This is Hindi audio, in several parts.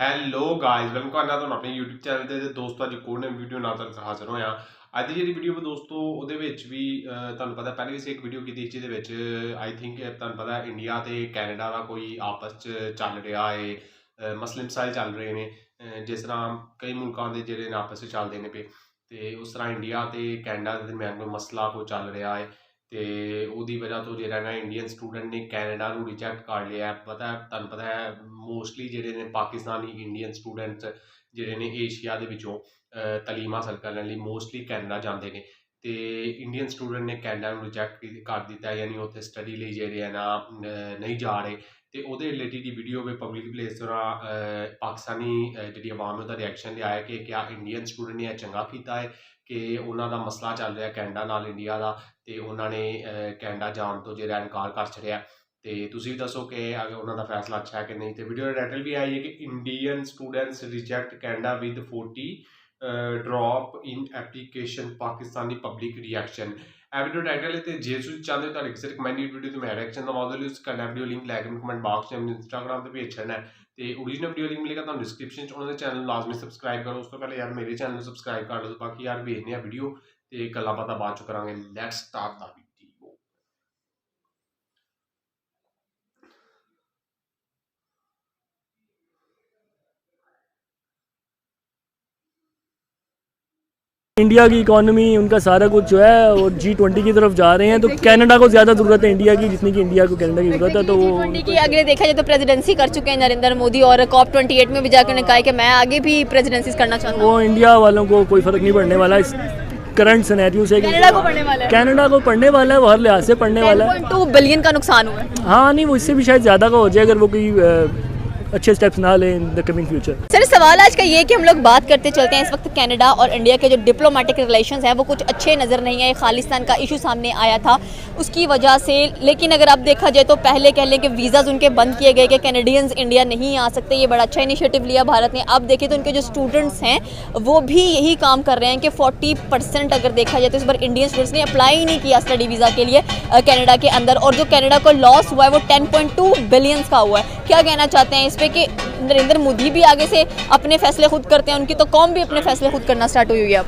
ਹੈਲੋ ਗਾਇਜ਼ ਵੈਲਕਮ ਕਰਨਾ ਤੁਹਾਨੂੰ ਆਪਣੇ YouTube ਚੈਨਲ ਤੇ ਦੋਸਤੋ ਅੱਜ ਕੋਡ ਨਵੀਂ ਵੀਡੀਓ ਨਾਲ ਤੁਹਾਨੂੰ ਹਾਜ਼ਰ ਹੋਇਆ। ਅੱਜ ਦੀ ਜਿਹੜੀ ਵੀਡੀਓ ਦੋਸਤੋ ਉਹਦੇ ਵਿੱਚ ਵੀ ਤੁਹਾਨੂੰ ਪਤਾ ਪਹਿਲੇ ਵੀ ਅਸੀਂ ਇੱਕ ਵੀਡੀਓ ਕੀਤੀ ਜਿਹਦੇ ਵਿੱਚ ਆਈ ਥਿੰਕ ਤੁਹਾਨੂੰ ਪਤਾ ਇੰਡੀਆ ਤੇ ਕੈਨੇਡਾ ਦਾ ਕੋਈ ਆਪਸ 'ਚ ਚੱਲ ਰਿਹਾ ਹੈ, ਮਸਲੇ ਮਸਾਇਲ ਚੱਲ ਰਹੇ ਨੇ, ਜਿਸ ਤਰ੍ਹਾਂ ਕਈ ਮੁਲਕਾਂ ਦੇ ਜਿਹੜੇ ਨੇ ਆਪਸ 'ਚ ਚੱਲਦੇ ਨੇ ਪਏ ਤੇ ਉਸ ਤਰ੍ਹਾਂ ਇੰਡੀਆ ਤੇ ਕੈਨੇਡਾ ਦੇ ਦਰਮਿਆਨ ਕੋਈ ਮਸਲਾ ਕੋਈ ਚੱਲ ਰਿਹਾ ਹੈ ਤੇ ਉਹਦੀ ਵਜ੍ਹਾ ਤੋਂ ਜਿਹੜਾ ਨਾ ਇੰਡੀਅਨ ਸਟੂਡੈਂਟ ਨੇ ਕੈਨੇਡਾ ਨੂੰ ਰਿਜੈਕਟ ਕਰ ਲਿਆ। ਤੁਹਾਨੂੰ ਪਤਾ ਹੈ ਮੋਸਟਲੀ ਜਿਹੜੇ ਨੇ ਪਾਕਿਸਤਾਨੀ ਇੰਡੀਅਨ ਸਟੂਡੈਂਟਸ ਜਿਹੜੇ ਨੇ ਏਸ਼ੀਆ ਦੇ ਵਿੱਚੋਂ ਤਾਲੀਮ ਹਾਸਲ ਕਰਨ ਲਈ ਮੋਸਟਲੀ ਕੈਨੇਡਾ ਜਾਂਦੇ ਨੇ ਤੇ ਇੰਡੀਅਨ ਸਟੂਡੈਂਟ ਨੇ ਕੈਨੇਡਾ ਨੂੰ ਰਿਜੈਕਟ ਕਰ ਦਿੱਤਾ, ਯਾਨੀ ਉੱਥੇ ਸਟੱਡੀ ਲਈ ਜਿਹੜੇ ਹੈ ਨਾ ਨਹੀਂ ਜਾ ਰਹੇ ਤੇ ਉਹਦੇ ਰਿਲੇਟਿਡ ਦੀ ਵੀਡੀਓ ਵੀ ਪਬਲਿਕ ਪਲੇਸ ਤਰ੍ਹਾਂ ਪਾਕਿਸਤਾਨੀ ਜਿਹੜੀ ਆਵਾਮ ਉਹਦਾ ਰਿਐਕਸ਼ਨ ਲਿਆ ਹੈ ਕਿ ਕਿਆ ਇੰਡੀਅਨ ਸਟੂਡੈਂਟ ਨੇ ਇਹ ਚੰਗਾ ਕੀਤਾ ਹੈ ਕਿ ਉਹਨਾਂ ਦਾ ਮਸਲਾ ਚੱਲ ਰਿਹਾ ਕੈਨੇਡਾ ਨਾਲ ਇੰਡੀਆ ਦਾ ਤੇ ਉਹਨਾਂ ਨੇ ਕੈਨੇਡਾ ਜਾਣ ਤੋਂ ਜਿਹੜਾ ਇਨਕਾਰ ਕਰ ਛੱਡਿਆ। ਤੇ ਤੁਸੀਂ ਵੀ ਦੱਸੋ ਕਿ ਅਗਰ ਉਹਨਾਂ ਦਾ ਫੈਸਲਾ ਅੱਛਾ ਹੈ ਕਿ ਨਹੀਂ। ਤੇ ਵੀਡੀਓ ਦਾ ਟਾਈਟਲ ਵੀ ਆਈ ਹੈ ਕਿ Indian students reject Canada with 40 drop in application Pakistani public reaction. ਇਹ ਵੀਡੀਓ ਟਾਈਟਲ ਹੈ ਤੇ ਜੇ ਤੁਸੀਂ ਚਾਹੁੰਦੇ ਹੋ ਤੁਹਾਡੇ ਕਿਸੇ ਰਿਕਮੈਂਡਡ ਵੀਡੀਓ ਤੇ ਮੈਂ ਰਿਐਕਸ਼ਨ ਦਾ ਮੌਜੂਦ ਉਸ ਕਰਨਾ ਵੀਡੀਓ ਲਿੰਕ ਲੈ ਕੇ ਕਮੈਂਟ ਬਾਕਸ 'ਚ ਇੰਸਟਾਗ੍ਰਾਮ ਤੇ ਭੇਜ ਛੱਡਣਾ ਹੈ ਤੇ ਓਰੀਜਨਲ ਵੀਡੀਓ ਲਿੰਕ ਮਿਲੇਗਾ ਤੁਹਾਨੂੰ ਡਿਸਕ੍ਰਿਪਸ਼ਨ 'ਚ। ਉਹਨਾਂ ਦੇ ਚੈਨਲ ਲਾਜ਼ਮੀ ਸਬਸਕ੍ਰਾਈਬ ਕਰੋ। ਉਸ ਤੋਂ ਪਹਿਲੇ ਯਾਰ ਮੇਰੇ ਚੈਨਲ ਨੂੰ ਸਬਸਕ੍ਰਾਈਬ ਕਰ ਲਓ। ਬਾਕੀ ਯਾਰ ਵੇਖਦੇ ਆ ਵੀਡੀਓ ਤੇ ਗੱਲਾਂ ਬਾਤਾਂ ਬਾਅਦ 'ਚ ਕਰਾਂਗੇ। Let's start the video. India की इकोनॉमी उनका सारा कुछ जो है और G20 की तरफ जा रहे हैं तो कनाडा को ज़्यादा ज़रूरत है इंडिया की जितनी कि इंडिया को कनाडा की ज़रूरत है। तो वो G20 की अगले देखा जाए तो प्रेसिडेंसी कर चुके हैं नरेंद्र मोदी और COP28 में भी जाकर उन्होंने कहा है कि मैं आगे भी प्रेसिडेंसी करना चाहता हूँ। वो इंडिया वालों को कोई फ़र्क नहीं पड़ने वाला इस करंट सिनेरियो से। कनाडा को पड़ने वाला है, कनाडा को पड़ने वाला है, वो हर लिहाज से पड़ने वाला है। 10.2 बिलियन का नुकसान हुआ है। हाँ नहीं, वो इससे भी शायद ज़्यादा का हो जाए अगर वो कोई अच्छे स्टेप्स ना लें in the coming future. Sir सवाल आज का ये है कि हम लोग बात करते चलते हैं इस वक्त कनाडा और इंडिया के जो डिप्लोमेटिक रिलेशंस हैं वो कुछ अच्छे नज़र नहीं है। खालिस्तान का इशू सामने आया था उसकी वजह से, लेकिन अगर अब देखा जाए तो पहले कह लें कि वीज़ाज उनके बंद किए गए कि कैनेडियंस इंडिया नहीं आ सकते, ये बड़ा अच्छा इनिशिएटिव लिया भारत ने। अब देखिए तो उनके जो स्टूडेंट्स हैं वो भी यही काम कर रहे हैं कि 40% अगर देखा जाए तो इस बार इंडियन स्टूडेंट्स ने अप्लाई ही नहीं किया स्टडी वीज़ा के लिए कनाडा के अंदर, और जो कनाडा को लॉस हुआ है वो 10.2 बिलियंस का हुआ है। क्या कहना चाहते हैं इस पर कि नरेंद्र मोदी भी आगे से अपने फैसले खुद करते हैं, उनकी तो कौम भी अपने फैसले खुद करना स्टार्ट हुई है अब?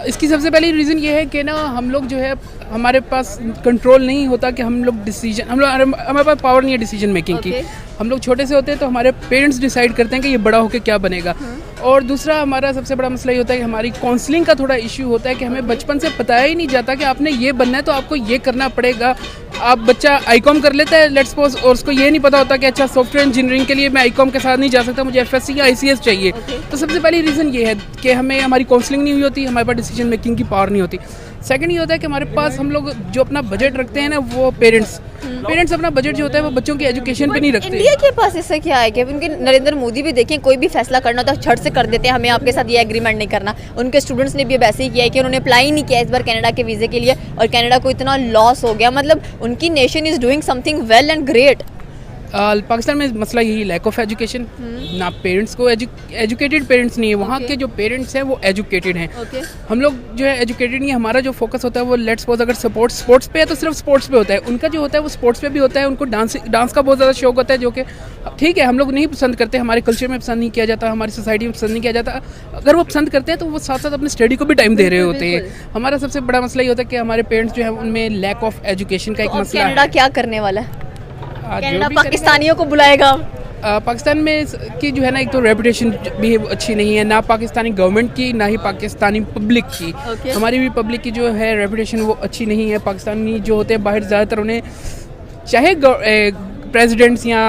इसकी सबसे पहली रीज़न ये है कि ना हम लोग जो है हमारे पास कंट्रोल नहीं होता कि हम लोग डिसीजन हमारे पास पावर नहीं है डिसीजन मेकिंग की। हम लोग छोटे से होते हैं तो हमारे पेरेंट्स डिसाइड करते हैं कि ये बड़ा होकर क्या बनेगा। और दूसरा हमारा सबसे बड़ा मसला ये होता है कि हमारी काउंसलिंग का थोड़ा इशू होता है कि हमें बचपन से बताया ही नहीं जाता कि आपने ये बनना है तो आपको ये करना पड़ेगा। आप बच्चा आईकॉम कर लेता है लेट्स सपोज और उसको ये नहीं पता होता कि अच्छा सॉफ्टवेयर इंजीनियरिंग के लिए मैं आईकॉम के साथ नहीं जा सकता, मुझे एफएससी या आईसीएस चाहिए। तो सबसे पहली रीज़न ये है कि हमें हमारी काउंसलिंग नहीं हुई होती, हमारे पास डिसीजन मेकिंग की पावर नहीं होती। सेकंड ये होता है कि हमारे पास हम लोग जो अपना बजट रखते हैं ना वो पेरेंट्स अपना बजट जो होता है वो बच्चों की एजुकेशन पे नहीं रखते। इंडिया के पास ऐसा क्या है कि उनके नरेंद्र मोदी भी देखें कोई भी फैसला करना होता है झट से कर देते हैं, हमें आपके साथ ये एग्रीमेंट नहीं करना। उनके स्टूडेंट्स ने भी अब ऐसे ही किया है कि उन्होंने अप्लाई नहीं किया इस बार कनाडा के वीज़े के लिए और कनाडा को इतना लॉस हो गया। मतलब उनकी nation is doing something well and great. Pakistan में मसला यही लैक ऑफ एजुकेशन, ना पेरेंट्स को एजुकेटेड पेरेंट्स नहीं है। वहाँ के जो पेरेंट्स हैं वो एजुकेटेड हैं। हम लोग जो है एजुकेटेड नहीं है। हमारा जो फोकस होता है वो लेट्स सपोज अगर स्पोर्ट्स पे है तो सिर्फ स्पोर्ट्स पे होता है, उनका जो होता है वो स्पोर्ट्स पे भी होता है। उनको डांस का बहुत ज़्यादा शौक होता है जो कि ठीक है हम लोग नहीं पसंद करते, हमारे कल्चर में पसंद नहीं किया जाता, हमारी सोसाइटी में पसंद नहीं किया जाता। अगर वो पसंद करते हैं तो वो साथ साथ अपने स्टडी को भी टाइम दे रहे होते हैं। हमारा सबसे बड़ा मसला ये होता है कि हमारे पेरेंट्स जो है उनमें लैक ऑफ एजुकेशन का एक मसला है। कनाडा क्या करने वाला है? कनाडा पाकिस्तानियों को बुलाएगा? पाकिस्तान में की जो है ना एक तो रेपुटेशन भी अच्छी नहीं है, ना पाकिस्तानी गवर्नमेंट की ना ही पाकिस्तानी पब्लिक की। हमारी भी पब्लिक की जो है रेपुटेशन वो अच्छी नहीं है। पाकिस्तानी जो होते हैं बाहर ज़्यादातर उन्हें चाहे प्रेसिडेंट्स या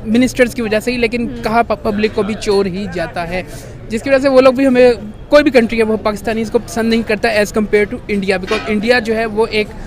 मिनिस्टर्स की वजह से ही, लेकिन कहा पब्लिक को भी चोर ही जाता है, जिसकी वजह से वो लोग भी हमें कोई भी कंट्री है वो पाकिस्तानी इसको पसंद नहीं करता as compare to India. Because India जो है वो एक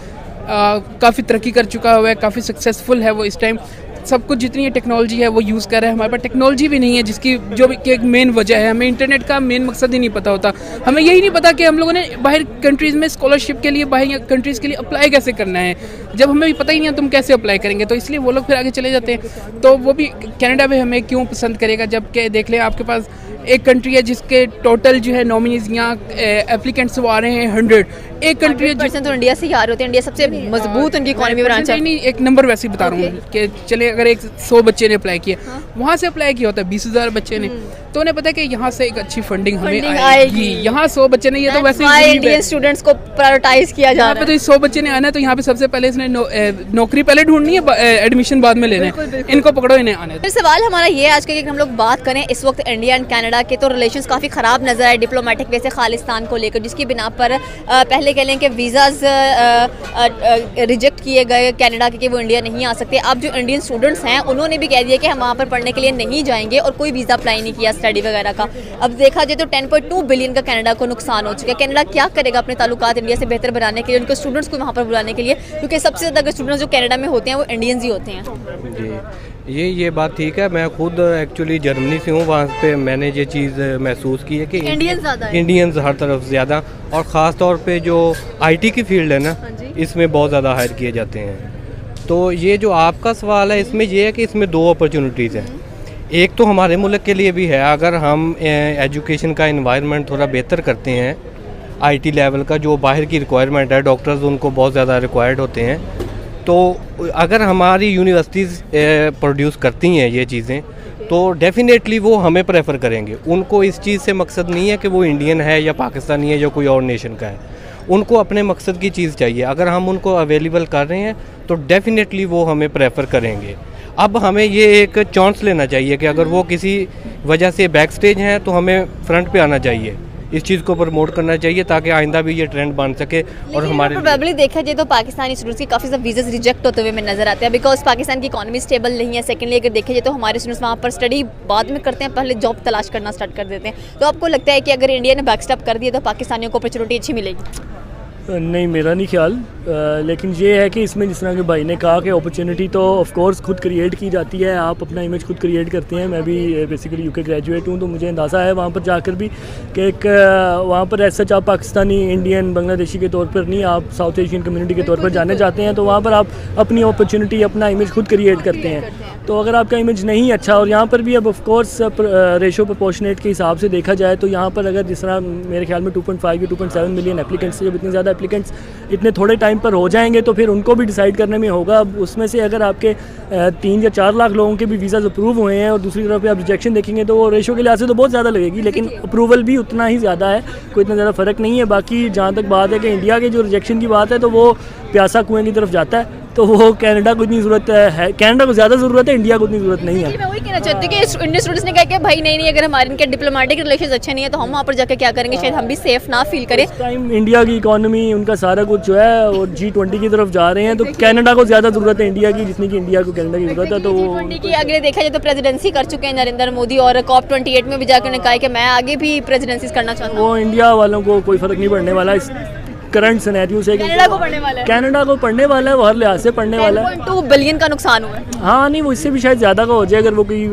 काफ़ी तरक्की कर चुका हुआ है, काफ़ी सक्सेसफुल है वो इस टाइम। सब कुछ जितनी टेक्नोलॉजी है वो यूज़ कर रहा है। हमारे पास टेक्नोलॉजी भी नहीं है जिसकी जो कि एक मेन वजह है। हमें इंटरनेट का मेन मकसद ही नहीं पता होता। हमें यही नहीं पता कि हम लोगों ने बाहर कंट्रीज़ में स्कॉलरशिप के लिए बाहर कंट्रीज़ के लिए अप्लाई कैसे करना है। जब हमें भी पता ही नहीं है तुम कैसे अप्लाई करेंगे, तो इसलिए वो लोग फिर आगे चले जाते हैं। तो वो भी कनाडा में हमें क्यों पसंद करेगा, जबकि देख लें आपके पास एक कंट्री है जिसके टोटल जो है नॉमिनीज या एप्लीकेंट्स वो आ रहे हैं 100, एक कंट्री है 100% तो इंडिया से ही आ रहे होते हैं, इंडिया सबसे मजबूत उनकी इकोनॉमी ब्रांच है। नहीं, एक नंबर वैसे ही बता रहा हूँ कि चले अगर 100 बच्चे ने अप्लाई किया, वहाँ से अप्लाई किया होता है 20,000 बच्चे ने, तो उन्हें पता है कि यहाँ से एक अच्छी फंडिंग हमें आएगी। यहाँ 100 बच्चे ने, ये तो वैसे ही इंडियन स्टूडेंट्स को प्रायोरिटाइज किया जा रहा है। तो 100 बच्चे ने आना है, तो यहाँ पे सबसे पहले इसने नौकरी पहले ढूंढनी है, एडमिशन बाद में लेना है, इनको पकड़ो, इन्हें आने। फिर सवाल हमारा ये आज का कि हम लोग बात करें इस वक्त इंडिया एंड कनाडा के, तो रिलेशंस काफ़ी ख़राब नजर आए डिप्लोमेटिक वे से खालिस्तान को लेकर, जिसकी बिना पर पहले कह लें कि वीज़ाज रिजेक्ट किए गए कनाडा के कि वो इंडिया नहीं आ सकते। अब जो इंडियन स्टूडेंट्स हैं उन्होंने भी कह दिया कि हम वहाँ पर पढ़ने के लिए नहीं जाएंगे और कोई वीज़ा अप्लाई नहीं किया स्टडी वगैरह का। अब देखा जाए तो 10.2 बिलियन का कनाडा को नुकसान हो चुका है। कनाडा क्या करेगा अपने ताल्लुकात इंडिया से बेहतर बनाने के लिए, उनके स्टूडेंट्स को वहाँ पर बुलाने के लिए, क्योंकि सबसे ज़्यादा स्टूडेंट्स जो कनाडा में होते हैं वो इंडियंस ही होते हैं। जी, ये बात ठीक है। मैं खुद एक्चुअली जर्मनी से हूँ, वहाँ पे मैंने ये चीज़ महसूस की है कि इंडियंस हर तरफ ज़्यादा, और ख़ास तौर पे जो आईटी की फील्ड है ना, इसमें बहुत ज़्यादा हायर किए जाते हैं। तो ये जो आपका सवाल है, इसमें ये है कि इसमें 2 अपॉर्चुनिटीज़ हैं। एक तो हमारे मुल्क के लिए भी है, अगर हम एजुकेशन का इन्वायरमेंट थोड़ा बेहतर करते हैं, आईटी लेवल का जो बाहर की रिक्वायरमेंट है, डॉक्टर्स उनको बहुत ज़्यादा रिक्वायर्ड होते हैं, तो अगर हमारी यूनिवर्सिटीज़ प्रोड्यूस करती हैं ये चीज़ें, तो डेफिनेटली वो हमें प्रेफर करेंगे। उनको इस चीज़ से मकसद नहीं है कि वो इंडियन है या पाकिस्तानी है या कोई और नेशन का है, उनको अपने मकसद की चीज़ चाहिए। अगर हम उनको अवेलेबल कर रहे हैं तो डेफिनेटली वो हमें प्रेफर करेंगे। अब हमें ये एक चांस लेना चाहिए कि अगर वो किसी वजह से बैक स्टेज हैं तो हमें फ्रंट पे आना चाहिए, इस चीज़ को प्रमोट करना चाहिए ताकि आइंदा भी ये ट्रेंड बन सके। और हमारे प्रोबेबली देखा जाए तो पाकिस्तानी स्टूडेंट्स की काफ़ी ज़्यादा वीज़ास रिजेक्ट होते हुए में नजर आते हैं, बिकॉज पाकिस्तान की इकॉनमी स्टेबल नहीं है। सेकेंडली अगर देखा जाए तो हमारे स्टूडेंट्स वहाँ पर स्टडी बाद में करते हैं, पहले जॉब तलाश करना स्टार्ट कर देते हैं। तो आपको लगता है कि अगर इंडिया ने बैकस्टैप कर दिया तो पाकिस्तानियों को अपॉर्चुनिटी अच्छी मिलेगी? नहीं, मेरा नहीं ख्याल, लेकिन ये है कि इसमें जिस तरह के भाई ने कहा कि अपॉर्चुनिटी तो ऑफ कोर्स खुद क्रिएट की जाती है, आप अपना इमेज खुद क्रिएट करते हैं। मैं भी बेसिकली यूके ग्रेजुएट हूँ, तो मुझे अंदाज़ा है वहाँ पर जाकर भी कि एक वहाँ पर ऐसा आप पाकिस्तानी, इंडियन, बांग्लादेशी के तौर पर नहीं, आप साउथ एशियन कम्युनिटी के तौर पर जाने जाते हैं, तो वहाँ पर आप अपनी अपॉर्चुनिटी, अपना इमेज खुद क्रिएट करते हैं। तो अगर आपका इमेज नहीं अच्छा, और यहाँ पर भी अब ऑफ कोर्स रेशो प्रोपोर्शनेट के हिसाब से देखा जाए तो यहाँ पर अगर जिस तरह मेरे ख्याल में 2.5 या 2.7 मिलियन एप्लीकेंट्स, जब इतने ज़्यादा एप्लीकेंट्स इतने थोड़े टाइम पर हो जाएंगे तो फिर उनको भी डिसाइड करने में होगा। अब उसमें से अगर आपके 3 या 4 लाख लोगों के भी वीज़ाज अप्रूव हुए हैं और दूसरी तरफ पे आप रिजेक्शन देखेंगे तो वो रेशो के लिहाज से तो बहुत ज़्यादा लगेगी, लेकिन अप्रूवल भी उतना ही ज़्यादा है, कोई इतना ज़्यादा फ़र्क नहीं है। बाकी जहाँ तक बात है कि इंडिया के जो रिजेक्शन की बात है तो वो प्यासा कुएँ की तरफ जाता है, तो वो कनाडा को इतनी ज़रूरत है, कनाडा को ज़्यादा ज़रूरत है, इंडिया को इतनी ज़रूरत नहीं है। मैं वही कहना चाहती हूँ कि इंडियन स्टूडेंट्स ने कहा कि भाई नहीं, अगर हमारे इनके डिप्लोमेटिक रिलेशंस अच्छे नहीं है तो हम वहाँ पर जाकर क्या करेंगे, शायद हम भी सेफ ना फील करें। इस टाइम इंडिया की इकॉनमी, उनका सारा कुछ जो है और G20 की तरफ जा रहे हैं, तो कनाडा को ज़्यादा ज़रूरत है इंडिया की, जितनी कि इंडिया को कनाडा की ज़रूरत है। तो वो G20 की अगर देखा जाए तो प्रेसिडेंसी कर चुके हैं नरेंद्र मोदी, और COP28 में भी जाकर उन्होंने कहा कि मैं आगे भी प्रेसिडेंसी करना चाहता हूँ। वो इंडिया वालों को कोई फ़र्क नहीं पड़ने वाला इस करंट सिनेरियो से। कनाडा को पढ़ने वाला है, कनाडा को पढ़ने वाला है, वो हर लिहाज से पढ़ने वाला है। 10.2 बिलियन का नुकसान हुआ है। हाँ, नहीं, वो इससे भी शायद ज़्यादा का हो जाए अगर वो कोई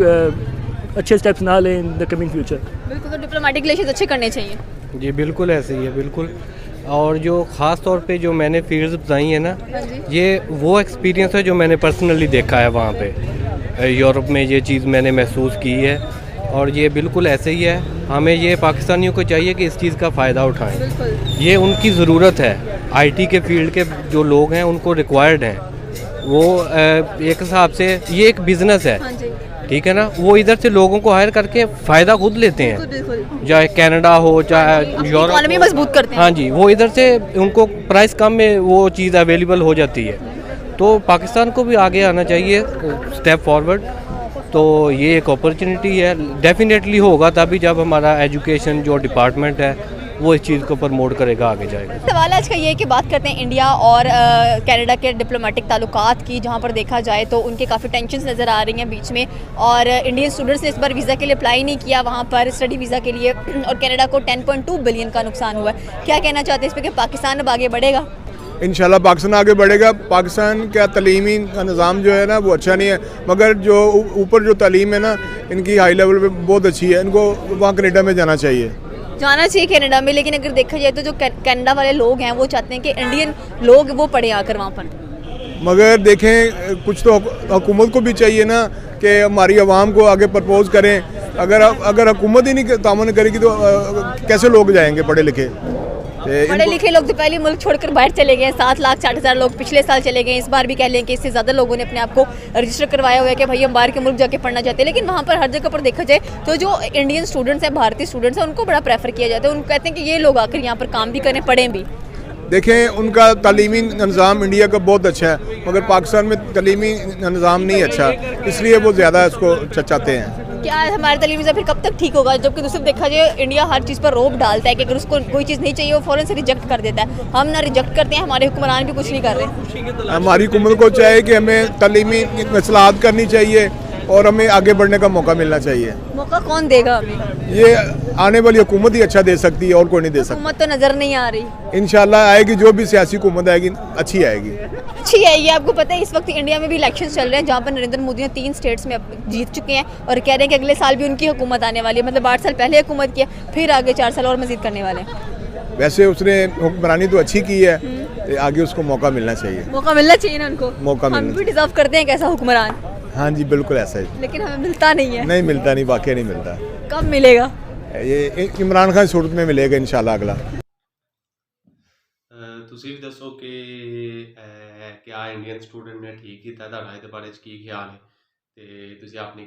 अच्छे स्टेप्स ना लें इन द कमिंग फ्यूचर। बिल्कुल, तो डिप्लोमेटिक रिलेशंस अच्छे करने चाहिए। जी बिल्कुल ऐसे ही है, बिल्कुल। और जो ख़ास तौर पे जो मैंने फील्ड्स बताई हैं ना, ये वो एक्सपीरियंस है जो मैंने पर्सनली देखा है वहाँ पे यूरोप में, ये चीज़ मैंने महसूस की है और ये बिल्कुल ऐसे ही है। हमें ये पाकिस्तानियों को चाहिए कि इस चीज़ का फ़ायदा उठाएं, ये उनकी ज़रूरत है। आईटी के फील्ड के जो लोग हैं उनको रिक्वायर्ड हैं, वो एक हिसाब से ये एक बिज़नेस है, ठीक है ना। वो इधर से लोगों को हायर करके फ़ायदा खुद लेते हैं, चाहे कनाडा हो चाहे यूरोप मजबूत करते हैं। हाँ जी, वो इधर से उनको प्राइस कम में वो चीज़ अवेलेबल हो जाती है। तो पाकिस्तान को भी आगे आना चाहिए, स्टेप फॉरवर्ड। तो ये एक अपॉर्चुनिटी है, डेफिनेटली होगा तभी जब हमारा एजुकेशन जो डिपार्टमेंट है वो इस चीज़ को प्रमोट करेगा, आगे जाएगा। सवाल आज का ये है कि बात करते हैं इंडिया और कनाडा के डिप्लोमेटिक ताल्लुकात की, जहाँ पर देखा जाए तो उनके काफ़ी टेंशन्स नज़र आ रही हैं बीच में, और इंडियन स्टूडेंट्स ने इस बार वीज़ा के लिए अप्लाई नहीं किया वहाँ पर स्टडी वीज़ा के लिए, और कनाडा को 10.2 बिलियन का नुकसान हुआ है। क्या कहना चाहते हैं इस पर कि पाकिस्तान अब आगे बढ़ेगा? इंशाल्लाह पाकिस्तान आगे बढ़ेगा। पाकिस्तान का तलीमी का निज़ाम जो है ना वो अच्छा नहीं है, मगर जो ऊपर जो तालीम है ना इनकी हाई लेवल पे बहुत अच्छी है। इनको वहाँ कनाडा में जाना चाहिए कनाडा में। लेकिन अगर देखा जाए तो जो कनाडा वाले लोग हैं वो चाहते हैं कि इंडियन लोग वो पढ़े आकर वहाँ पर, मगर देखें कुछ तो हुकूमत को भी चाहिए ना कि हमारी आवाम को आगे प्रपोज करें। अगर हुकूमत ही नहीं तामुन करेगी तो कैसे लोग जाएंगे पढ़े लिखे। पढ़े लिखे लोग तो पहले मुल्क छोड़कर बाहर चले गए, 7,60,000 लोग पिछले साल चले गए, इस बार भी कह लें कि इससे ज़्यादा लोगों ने अपने आप को रजिस्टर करवाया हुआ है कि भाई हम बाहर के मुल्क जाके पढ़ना चाहते हैं। लेकिन वहाँ पर हर जगह पर देखा जाए तो जो इंडियन स्टूडेंट्स हैं, भारतीय स्टूडेंट्स हैं, उनको बड़ा प्रेफर किया जाता है। उनको कहते हैं कि ये लोग आकर यहाँ पर काम भी करें, पढ़ें भी। देखें, उनका तालीमी निज़ाम इंडिया का बहुत अच्छा है, मगर पाकिस्तान में तालीमी निज़ाम नहीं अच्छा, इसलिए वो ज़्यादा इसको चाहते हैं। क्या हमारा तालीमी निज़ाम फिर कब तक ठीक होगा? जबकि दूसरा देखा जाए इंडिया हर चीज़ पर रोक डालता है कि अगर उसको कोई चीज़ नहीं चाहिए वो फ़ौरन से रिजेक्ट कर देता है। हम ना रिजेक्ट करते हैं, हमारे हुक्मरान भी कुछ नहीं कर रहे। हमारी हुकूमत को चाहिए कि हमें तालीमी इस्लाहत करनी चाहिए और हमें आगे बढ़ने का मौका मिलना चाहिए। मौका कौन देगा हमें? ये आने वाली हुकूमत ही अच्छा दे सकती है और कोई नहीं दे सकता। हुकूमत तो नज़र नहीं आ रही। इंशाल्लाह आएगी, जो भी सियासी हुकूमत आएगी अच्छी आएगी। अच्छी है ये। आपको पता है इस वक्त इंडिया में भी इलेक्शन चल रहे हैं जहाँ पर नरेंद्र मोदी ने 3 स्टेट्स में जीत चुके हैं और कह रहे हैं कि अगले साल भी उनकी हुकूमत आने वाली है। मतलब 8 साल पहले हुकूमत की है, फिर आगे 4 साल और मजीद करने वाले हैं। वैसे उसने हुक्मरानी तो अच्छी की है, तो आगे उसको मौका मिलना चाहिए। मौका मिलना चाहिए ना उनको। मौका हम मिलना भी डिजर्व करते हैं कैसा हुक्मरान। हाँ जी, बिल्कुल ऐसा ही। लेकिन हमें मिलता नहीं है। नहीं मिलता, नहीं, वाकई नहीं मिलता। कब मिलेगा? ये इमरान खान सूरत में मिलेगा इंशाल्लाह अगला। ਤੁਸੀਂ ਵੀ ਦੱਸੋ ਕਿ ਕਿਆ ਇੰਡੀਅਨ ਸਟੂਡੈਂਟ ਨੇ ਠੀਕ ਕੀਤਾ, ਤੁਹਾਡਾ ਇਹਦੇ ਬਾਰੇ 'ਚ ਕੀ ਖਿਆਲ ਹੈ? ਤੇ ਤੁਸੀਂ ਆਪਣੀ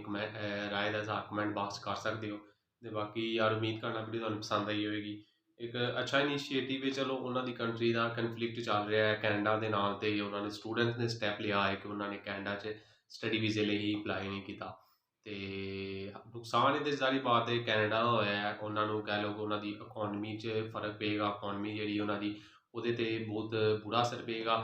ਰਾਏ ਦਾ ਇਜ਼ਹਾਰ ਕਮੈਂਟ ਬਾਕਸ ਕਰ ਸਕਦੇ ਹੋ। ਤੇ ਬਾਕੀ ਯਾਰ ਉਮੀਦ ਕਰਨਾ ਵੀਡੀਓ ਤੁਹਾਨੂੰ ਪਸੰਦ ਆਈ ਹੋਵੇਗੀ। ਇੱਕ ਅੱਛਾ ਇਨੀਸ਼ੀਏਟਿਵ ਹੈ, ਚਲੋ ਉਹਨਾਂ ਦੀ ਕੰਟਰੀ ਦਾ ਕਨਫਲਿਕਟ ਚੱਲ ਰਿਹਾ ਹੈ ਕੈਨੇਡਾ ਦੇ ਨਾਲ, ਤੇ ਉਹਨਾਂ ਨੇ ਸਟੂਡੈਂਟਸ ਨੇ ਸਟੈਪ ਲਿਆ ਹੈ ਕਿ ਉਹਨਾਂ ਨੇ ਕੈਨੇਡਾ 'ਚ ਸਟੱਡੀ ਵੀਜ਼ੇ ਲਈ ਹੀ ਅਪਲਾਈ ਨਹੀਂ ਕੀਤਾ। ਤੇ ਨੁਕਸਾਨ ਇਹਦੇ ਸਾਰੀ ਬਾਤ ਹੈ ਕੈਨੇਡਾ ਦਾ ਹੋਇਆ ਹੈ। ਉਹਨਾਂ ਨੂੰ ਕਹਿ ਲਓ ਕਿ ਉਹਨਾਂ ਦੀ ਇਕੋਨਮੀ 'ਚ ਫਰਕ ਪਏਗਾ, ਇਕੋਨਮੀ ਜਿਹੜੀ ਉਹਨਾਂ ਦੀ ਉਹਦੇ 'ਤੇ ਬਹੁਤ ਬੁਰਾ ਅਸਰ ਪਏਗਾ।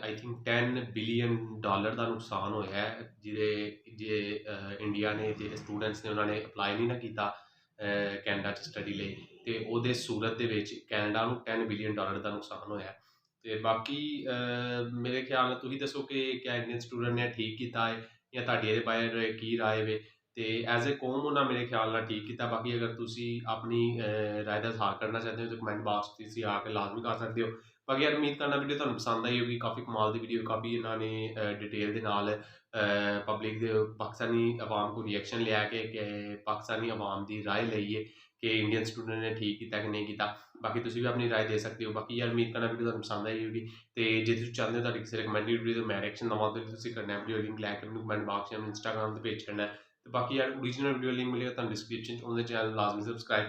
ਆਈ ਥਿੰਕ $10 ਬਿਲੀਅਨ ਦਾ ਨੁਕਸਾਨ ਹੋਇਆ ਹੈ, ਜੇ ਇੰਡੀਆ ਨੇ, ਜਿਹੜੇ ਸਟੂਡੈਂਟਸ ਨੇ ਉਹਨਾਂ ਨੇ ਅਪਲਾਈ ਨਹੀਂ ਨਾ ਕੀਤਾ ਕੈਨੇਡਾ 'ਚ ਸਟੱਡੀ ਲਈ, ਤੇ ਉਹਦੇ ਸੂਰਤ ਦੇ ਵਿੱਚ ਕੈਨੇਡਾ ਨੂੰ $10 ਬਿਲੀਅਨ ਦਾ ਨੁਕਸਾਨ ਹੋਇਆ। ਤੇ ਬਾਕੀ ਮੇਰੇ ਖਿਆਲ ਨਾਲ ਤੁਸੀਂ ਦੱਸੋ ਕਿ ਕਿਆ ਇੰਡੀਅਨ ਸਟੂਡੈਂਟ ਨੇ ਠੀਕ ਕੀਤਾ ਹੈ ਜਾਂ ਤੁਹਾਡੀ ਇਹਦੇ ਬਾਰੇ ਕੀ ਰਾਏ ਵੇ? ਤੇ ਐਜ਼ ਏ ਕੌਮ ਉਹਨਾਂ ਮੇਰੇ ਖਿਆਲ ਨਾਲ ਠੀਕ ਕੀਤਾ। ਬਾਕੀ ਅਗਰ ਤੁਸੀਂ ਆਪਣੀ ਰਾਏ ਦਾ ਇਜ਼ਹਾਰ ਕਰਨਾ ਚਾਹੁੰਦੇ ਹੋ ਤਾਂ ਕਮੈਂਟ ਬਾਕਸ 'ਚ ਤੁਸੀਂ ਆ ਕੇ ਲਾਜ਼ਮੀ ਕਰ ਸਕਦੇ ਹੋ। ਬਾਕੀ ਯਾਰ ਉਮੀਦ ਕਰਨਾ ਵੀਡੀਓ ਤੁਹਾਨੂੰ ਪਸੰਦ ਆਈ ਹੋਗੀ। ਕਾਫੀ ਕਮਾਲ ਦੀ ਵੀਡੀਓ, ਕਾਫੀ ਇਹਨਾਂ ਨੇ ਡਿਟੇਲ ਦੇ ਨਾਲ ਪਬਲਿਕ ਦੇ ਪਾਕਿਸਤਾਨੀ ਆਵਾਮ ਕੋਲ ਰਿਐਕਸ਼ਨ ਲਿਆ ਕਿ ਪਾਕਿਸਤਾਨੀ ਆਵਾਮ ਦੀ ਰਾਏ ਲਈਏ ਕਿ ਇੰਡੀਅਨ ਸਟੂਡੈਂਟ ਨੇ ਠੀਕ ਕੀਤਾ ਕਿ ਨਹੀਂ ਕੀਤਾ। ਬਾਕੀ ਤੁਸੀਂ ਵੀ ਆਪਣੀ ਰਾਏ ਦੇ ਸਕਦੇ ਹੋ। ਬਾਕੀ ਯਾਰ ਉਮੀਦ ਕਰਨਾ ਵੀਡੀਓ ਤੁਹਾਨੂੰ ਪਸੰਦ ਆਈ ਹੋਗੀ। ਤੇ ਜੇ ਤੁਸੀਂ ਚਾਹੁੰਦੇ ਹੋ ਤੁਹਾਡੀ ਕਿਸੇ ਰਿਕਮੈਂਡਡ ਵੀਡੀਓ ਤੋਂ ਮੈਂ ਰਿਐਕਸ਼ਨ ਦਵਾਂ ਤਾਂ ਤੁਸੀਂ ਕਰਨਾ ਵੀਡੀਓ ਲਿੰਕ ਲੈ ਕੇ ਮੈਨੂੰ ਕਮੈਂਟ ਬਾਕਸ ਜਾਂ ਇੰਸਟਾਗ੍ਰਾਮ 'ਤੇ ਭੇਜ ਕਰਨਾ। ਤੇ ਬਾਕੀ ਯਾਰ ਓਰੀਜਨਲ ਵੀਡੀਓ ਲਿੰਕ ਮਿਲੇਗਾ ਤੁਹਾਨੂੰ ਡਿਸਕ੍ਰਿਪਸ਼ਨ 'ਚ, ਉਹਦੇ ਚੈਨਲ ਲਾਜ਼ਮੀ ਸਬਸਕ੍ਰਾਈਬ